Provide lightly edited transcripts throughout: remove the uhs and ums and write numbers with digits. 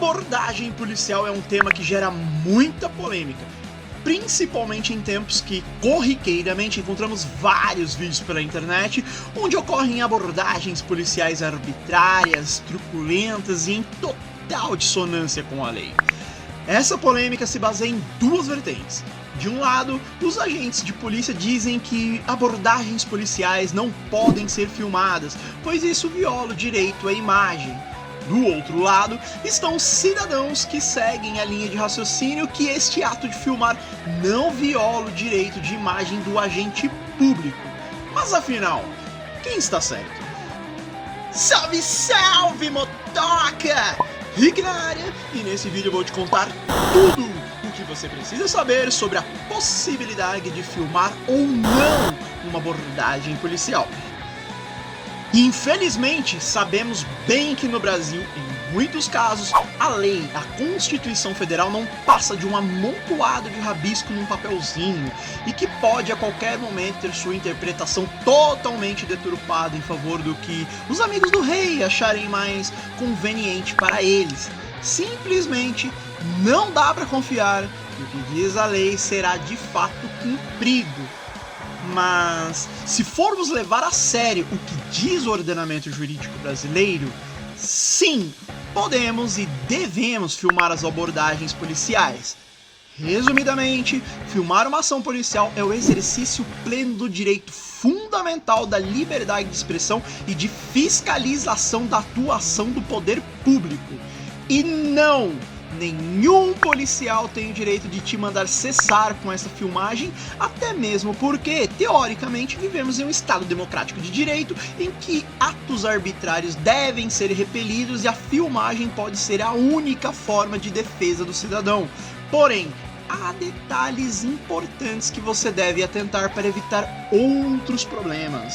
Abordagem policial é um tema que gera muita polêmica, principalmente em tempos que corriqueiramente encontramos vários vídeos pela internet onde ocorrem abordagens policiais arbitrárias, truculentas e em total dissonância com a lei. Essa polêmica se baseia em duas vertentes. De um lado, os agentes de polícia dizem que abordagens policiais não podem ser filmadas, pois isso viola o direito à imagem. Do outro lado, estão cidadãos que seguem a linha de raciocínio que este ato de filmar não viola o direito de imagem do agente público. Mas afinal, quem está certo? Salve, salve, motoca! Rick na área, e nesse vídeo eu vou te contar tudo o que você precisa saber sobre a possibilidade de filmar ou não uma abordagem policial. Infelizmente, sabemos bem que no Brasil, em muitos casos, a lei, a Constituição Federal não passa de um amontoado de rabisco num papelzinho e que pode a qualquer momento ter sua interpretação totalmente deturpada em favor do que os amigos do rei acharem mais conveniente para eles. Simplesmente não dá para confiar que o que diz a lei será de fato cumprido. Mas, se formos levar a sério o que diz o ordenamento jurídico brasileiro, sim, podemos e devemos filmar as abordagens policiais. Resumidamente, filmar uma ação policial é o exercício pleno do direito fundamental da liberdade de expressão e de fiscalização da atuação do poder público. E não! Nenhum policial tem o direito de te mandar cessar com essa filmagem, até mesmo porque, teoricamente, vivemos em um estado democrático de direito em que atos arbitrários devem ser repelidos e a filmagem pode ser a única forma de defesa do cidadão. Porém, há detalhes importantes que você deve atentar para evitar outros problemas.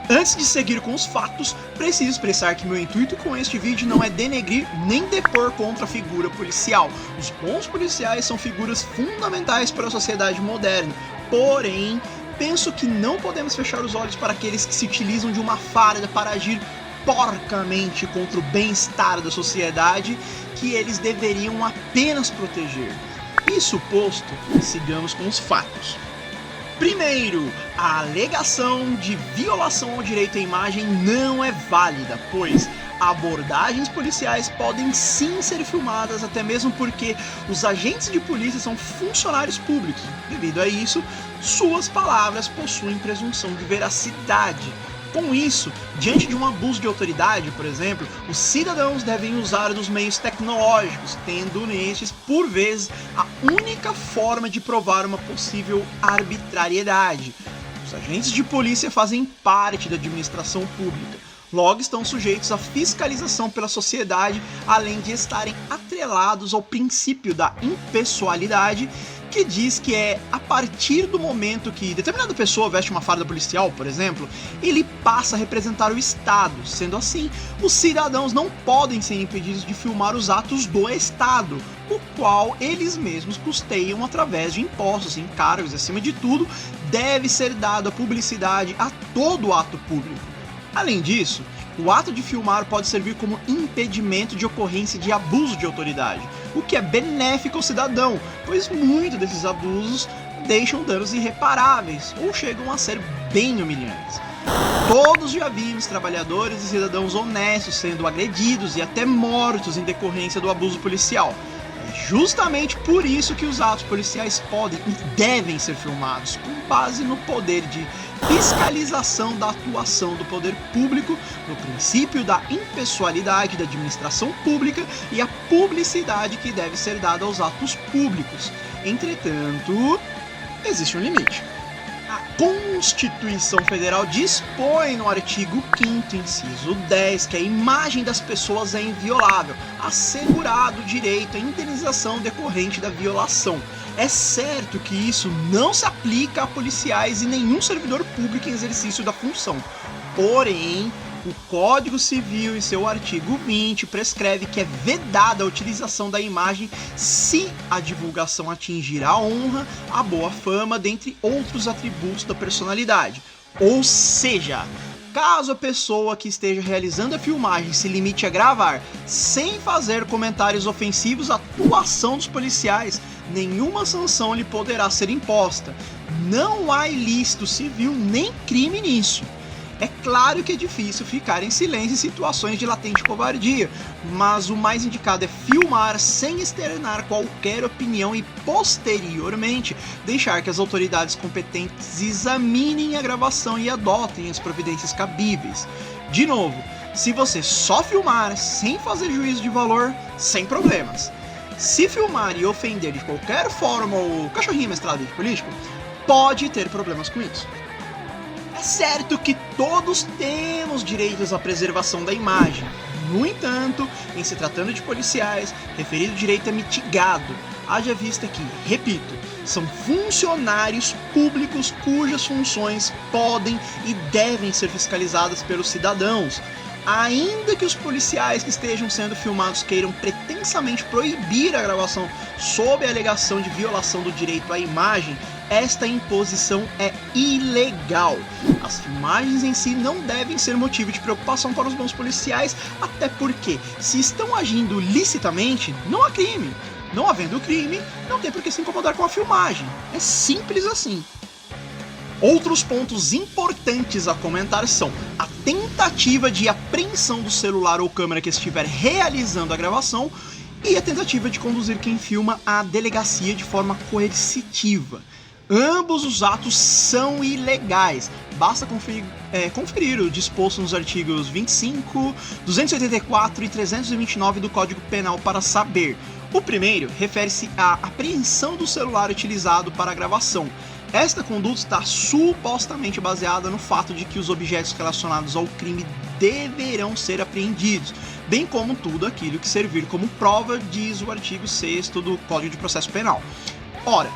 Antes de seguir com os fatos, preciso expressar que meu intuito com este vídeo não é denegrir nem depor contra a figura policial. Os bons policiais são figuras fundamentais para a sociedade moderna, porém, penso que não podemos fechar os olhos para aqueles que se utilizam de uma farda para agir porcamente contra o bem-estar da sociedade que eles deveriam apenas proteger. Isso posto, sigamos com os fatos. Primeiro, a alegação de violação ao direito à imagem não é válida, pois abordagens policiais podem sim ser filmadas, até mesmo porque os agentes de polícia são funcionários públicos. Devido a isso, suas palavras possuem presunção de veracidade. Com isso, diante de um abuso de autoridade, por exemplo, os cidadãos devem usar dos meios tecnológicos, tendo nestes, por vezes, a única forma de provar uma possível arbitrariedade. Os agentes de polícia fazem parte da administração pública, logo estão sujeitos à fiscalização pela sociedade, além de estarem atrelados ao princípio da impessoalidade, que diz que é a partir do momento que determinada pessoa veste uma farda policial, por exemplo, ele passa a representar o Estado. Sendo assim, os cidadãos não podem ser impedidos de filmar os atos do Estado, o qual eles mesmos custeiam através de impostos, encargos e, acima de tudo, deve ser dada publicidade a todo ato público. Além disso, o ato de filmar pode servir como impedimento de ocorrência de abuso de autoridade, o que é benéfico ao cidadão, pois muitos desses abusos deixam danos irreparáveis ou chegam a ser bem humilhantes. Todos já vimos trabalhadores e cidadãos honestos sendo agredidos e até mortos em decorrência do abuso policial. É justamente por isso que os atos policiais podem e devem ser filmados, com base no poder de fiscalização da atuação do poder público, no princípio da impessoalidade da administração pública e a publicidade que deve ser dada aos atos públicos. Entretanto, existe um limite. A Constituição Federal dispõe no artigo 5º, inciso 10, que a imagem das pessoas é inviolável, assegurado o direito à indenização decorrente da violação. É certo que isso não se aplica a policiais e nenhum servidor público em exercício da função. Porém, o Código Civil, em seu artigo 20, prescreve que é vedada a utilização da imagem se a divulgação atingir a honra, a boa fama, dentre outros atributos da personalidade. Ou seja, Caso a pessoa que esteja realizando a filmagem se limite a gravar, sem fazer comentários ofensivos à atuação dos policiais, nenhuma sanção lhe poderá ser imposta. Não há ilícito civil nem crime nisso. É claro que é difícil ficar em silêncio em situações de latente covardia, mas o mais indicado é filmar sem externar qualquer opinião e, posteriormente, deixar que as autoridades competentes examinem a gravação e adotem as providências cabíveis. De novo, se você só filmar sem fazer juízo de valor, sem problemas. Se filmar e ofender de qualquer forma o cachorrinho mestrado de político, pode ter problemas com isso. É certo que todos temos direitos à preservação da imagem. No entanto, em se tratando de policiais, referido direito é mitigado. Haja vista que, repito, são funcionários públicos cujas funções podem e devem ser fiscalizadas pelos cidadãos. Ainda que os policiais que estejam sendo filmados queiram pretensamente proibir a gravação sob a alegação de violação do direito à imagem, esta imposição é ilegal. As filmagens em si não devem ser motivo de preocupação para os bons policiais, até porque, se estão agindo licitamente, não há crime. Não havendo crime, não tem por que se incomodar com a filmagem. É simples assim. Outros pontos importantes a comentar são a tentativa de apreensão do celular ou câmera que estiver realizando a gravação e a tentativa de conduzir quem filma à delegacia de forma coercitiva. Ambos os atos são ilegais. Basta conferir o disposto nos artigos 25, 284 e 329 do Código Penal para saber. O primeiro refere-se à apreensão do celular utilizado para a gravação. Esta conduta está supostamente baseada no fato de que os objetos relacionados ao crime deverão ser apreendidos, bem como tudo aquilo que servir como prova, diz o artigo 6º do Código de Processo Penal. Ora,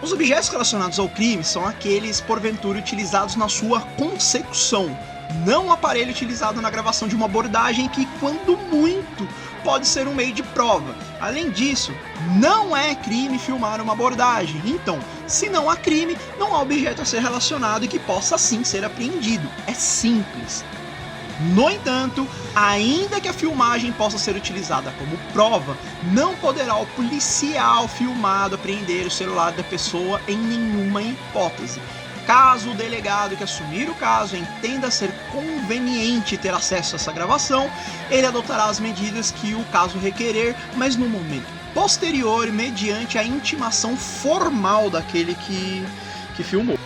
os objetos relacionados ao crime são aqueles, porventura, utilizados na sua consecução, não o aparelho utilizado na gravação de uma abordagem que, quando muito, pode ser um meio de prova. Além disso, não é crime filmar uma abordagem. Então, se não há crime, não há objeto a ser relacionado e que possa assim ser apreendido. É simples. No entanto, ainda que a filmagem possa ser utilizada como prova, não poderá o policial filmado apreender o celular da pessoa em nenhuma hipótese. Caso o delegado que assumir o caso entenda ser conveniente ter acesso a essa gravação, ele adotará as medidas que o caso requerer, mas no momento posterior, mediante a intimação formal daquele que filmou.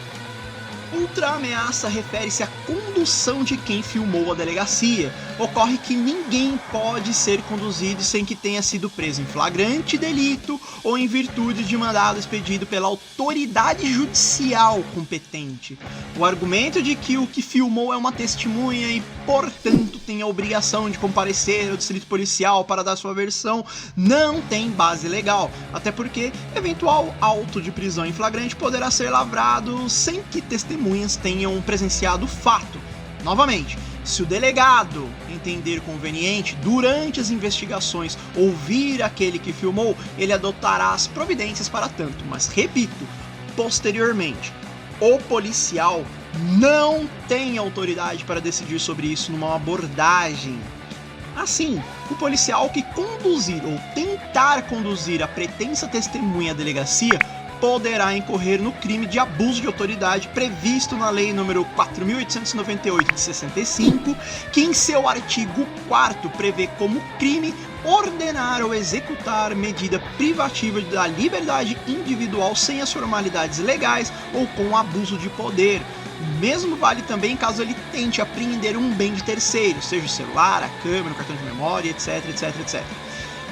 Outra ameaça refere-se à condução de quem filmou a delegacia. Ocorre que ninguém pode ser conduzido sem que tenha sido preso em flagrante delito ou em virtude de mandado expedido pela autoridade judicial competente. O argumento de que o que filmou é uma testemunha e, portanto, tem a obrigação de comparecer ao distrito policial para dar sua versão não tem base legal, até porque eventual auto de prisão em flagrante poderá ser lavrado sem que testemunhas tenham presenciado o fato. Novamente, se o delegado entender conveniente, durante as investigações, ouvir aquele que filmou, ele adotará as providências para tanto. Mas, repito, posteriormente, o policial não tem autoridade para decidir sobre isso numa abordagem. Assim, o policial que conduzir ou tentar conduzir a pretensa testemunha à delegacia poderá incorrer no crime de abuso de autoridade previsto na Lei nº 4.898 de 65, que em seu artigo 4º prevê como crime ordenar ou executar medida privativa da liberdade individual sem as formalidades legais ou com abuso de poder. O mesmo vale também caso ele tente apreender um bem de terceiro, seja o celular, a câmera, o cartão de memória, etc, etc, etc.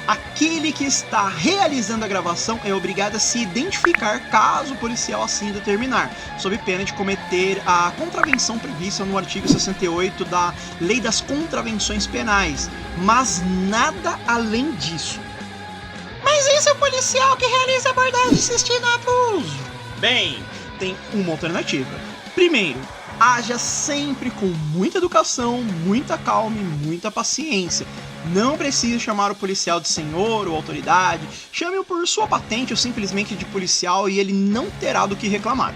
Aquele que está realizando a gravação é obrigado a se identificar caso o policial assim determinar, sob pena de cometer a contravenção prevista no artigo 68 da Lei das Contravenções Penais, mas nada além disso. Mas esse é o policial que realiza abordagem assistindo a abuso. Bem, tem uma alternativa. Primeiro, haja sempre com muita educação, muita calma e muita paciência. Não precisa chamar o policial de senhor ou autoridade, chame-o por sua patente ou simplesmente de policial e ele não terá do que reclamar.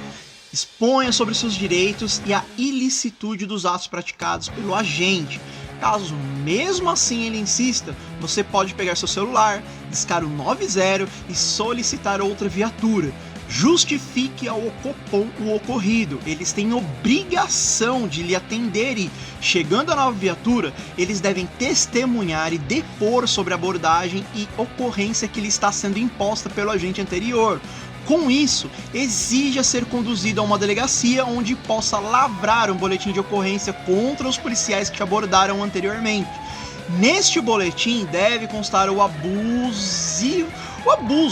Exponha sobre seus direitos e a ilicitude dos atos praticados pelo agente. Caso mesmo assim ele insista, você pode pegar seu celular, discar o 90 e solicitar outra viatura. Justifique ao Ocopom o ocorrido. Eles têm obrigação de lhe atender e, chegando a nova viatura, eles devem testemunhar e depor sobre a abordagem e ocorrência que lhe está sendo imposta pelo agente anterior. Com isso, exija ser conduzido a uma delegacia onde possa lavrar um boletim de ocorrência contra os policiais que te abordaram anteriormente. Neste boletim deve constar o abuso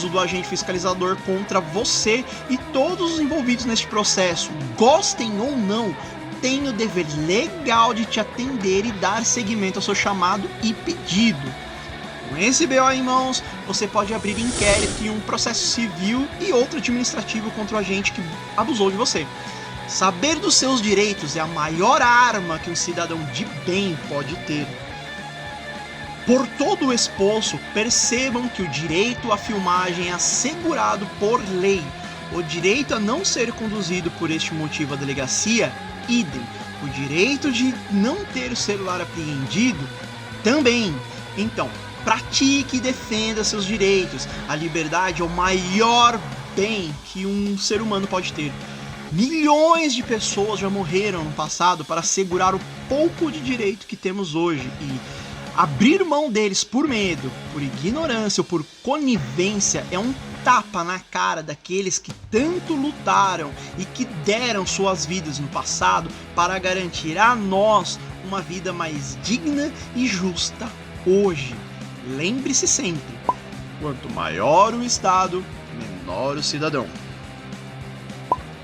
do agente fiscalizador contra você e todos os envolvidos neste processo, gostem ou não, tem o dever legal de te atender e dar seguimento ao seu chamado e pedido. Com esse BO em mãos, você pode abrir inquérito e um processo civil e outro administrativo contra o agente que abusou de você. Saber dos seus direitos é a maior arma que um cidadão de bem pode ter. Por todo o exposto, percebam que o direito à filmagem é assegurado por lei. O direito a não ser conduzido por este motivo à delegacia, idem. O direito de não ter o celular apreendido, também. Então, pratique e defenda seus direitos. A liberdade é o maior bem que um ser humano pode ter. Milhões de pessoas já morreram no passado para assegurar o pouco de direito que temos hoje e abrir mão deles por medo, por ignorância ou por conivência é um tapa na cara daqueles que tanto lutaram e que deram suas vidas no passado para garantir a nós uma vida mais digna e justa hoje. Lembre-se sempre, quanto maior o Estado, menor o cidadão.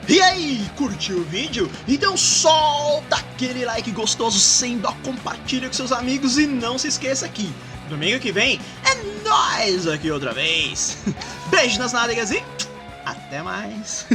E aí, curtiu o vídeo? Então solta aquele like gostoso, sem dó, compartilha com seus amigos e não se esqueça que domingo que vem é nóis aqui outra vez. Beijo nas nádegas e até mais.